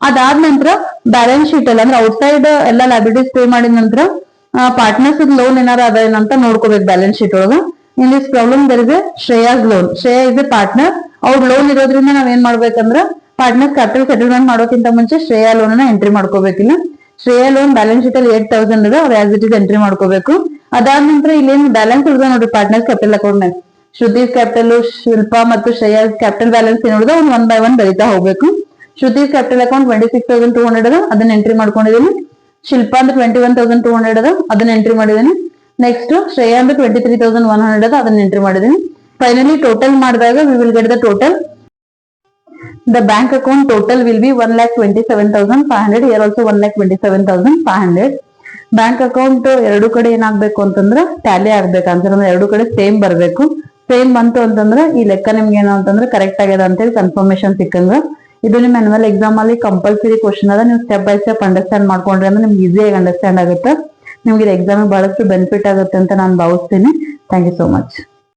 ಅದಾದ ನಂತರ ಬ್ಯಾಲೆನ್ಸ್ ಶೀಟ್ ಅಲ್ಲ ಅಂದ್ರೆ ಔಟ್ಸೈಡ್ ಎಲ್ಲ ಲೈಬಿಲಿಟೀಸ್ ಪೇ ಮಾಡಿದ ನಂತರ ಪಾರ್ಟ್ನರ್ಸ್ ಲೋನ್ ಏನಾರ ಅದ ಏನಂತ ನೋಡ್ಕೋಬೇಕು ಬ್ಯಾಲೆನ್ಸ್ ಶೀಟ್ ಒಳಗ. In this problem there is a Shreya's loan. Shreya is a partner. ಅವ್ರ ಲೋನ್ ಇರೋದ್ರಿಂದ ನಾವ್ ಏನ್ ಮಾಡ್ಬೇಕಂದ್ರ ಪಾರ್ಟ್ನರ್ಸ್ ಕ್ಯಾಪಿಟಲ್ ಸೆಟಲ್ಮೆಂಟ್ ಮಾಡೋಕ್ಕಿಂತ ಮುಂಚೆ ಶ್ರೇಯಾ ಲೋನ್ ನ ಎಂಟ್ರಿ ಮಾಡ್ಕೋಬೇಕಿಲ್ಲ. ಶ್ರೇಯಾ ಲೋನ್ ಬ್ಯಾಲೆನ್ಸ್ ಶೀಟ್ ಅಲ್ಲಿ 8,000 ಅದ, ಅವ್ರು ಆಸ್ ಇಟ್ ಇಸ್ ಎಂಟ್ರಿ ಮಾಡ್ಕೋಬೇಕು. ಅದಾದ ನಂತರ ಇಲ್ಲೇನು ಬ್ಯಾಲೆನ್ಸ್ ಇರೋದ ನೋಡ್ರಿ ಪಾರ್ಟ್ನರ್ಸ್ ಕ್ಯಾಪಿಟಲ್ ಅಕೌಂಟ್ ನಾಗ, ಶ್ರುತೀಸ್ ಕ್ಯಾಪಿಟಲ್, ಶಿಲ್ಪಾ ಮತ್ತು ಶ್ರೇಯಾ ಕ್ಯಾಪಿಟಲ್ ಬ್ಯಾಲೆನ್ಸ್ ಏನಿರೋದು ಅವ್ನು ಒನ್ ಬೈ ಒನ್ ಬರೀತಾ ಹೋಗ್ಬೇಕು. ಶ್ರುತೀಸ್ ಕ್ಯಾಪಿಟಲ್ ಅಕೌಂಟ್ 26,200 ಅದ, ಅದನ್ನ ಎಂಟ್ರಿ ಮಾಡ್ಕೊಂಡಿದೀನಿ. ಶಿಲ್ಪಾ ಅಂದ್ರೆ 21,200 ಅದ, ಅದನ್ನ ಎಂಟ್ರಿ ಮಾಡಿದೀನಿ. ನೆಕ್ಸ್ಟ್ ಶ್ರೇಯಾ ಅಂದ್ರೆ 23,100 ಅದ, ಅದನ್ನ ಎಂಟ್ರಿ ಮಾಡಿದೀನಿ. ಫೈನಲಿ ಟೋಟಲ್ ಮಾಡಿದಾಗ we will get the total. The bank account total will be 1,27,500. Here also 1,27,500. Bank account ಎರಡು ಕಡೆ ಏನಾಗ್ಬೇಕು ಅಂತಂದ್ರ ಟ್ಯಾಲಿ ಆಗ್ಬೇಕು ಆನ್ಸರ್, ಅಂದ್ರೆ ಎರಡು ಕಡೆ ಸೇಮ್ ಬರ್ಬೇಕು. ಸೇಮ್ ಬಂತು ಅಂತಂದ್ರ ಈ ಲೆಕ್ಕ ನಿಮ್ಗೆ ಏನು ಅಂತಂದ್ರೆ ಕರೆಕ್ಟ್ ಆಗ್ಯದ ಅಂತೇಳಿ ಕನ್ಫರ್ಮೇಶನ್ ಸಿಕ್ಕಂಗ. ಇದು ನಿಮ್ ಆನ್ಯುವಲ್ ಎಕ್ಸಾಮ್ ಅಲ್ಲಿ ಕಂಪಲ್ಸರಿ ಕ್ವಶನ್ ಅದ. ನೀವು ಸ್ಟೆಪ್ ಬೈ ಸ್ಟೆಪ್ ಅಂಡರ್ಸ್ಟ್ಯಾಂಡ್ ಮಾಡ್ಕೊಂಡ್ರೆ ಅಂದ್ರೆ ನಿಮ್ಗೆ ಈಸಿಯಾಗಿ ಅಂಡರ್ಸ್ಟ್ಯಾಂಡ್ ಆಗುತ್ತೆ. ನಿಮ್ಗೆ ಇದು ಎಕ್ಸಾಮ್ ಬಹಳಷ್ಟು ಬೆನಿಫಿಟ್ ಆಗುತ್ತೆ ಅಂತ ನಾನು ಭಾವಿಸ್ತೀನಿ. Thank you so much.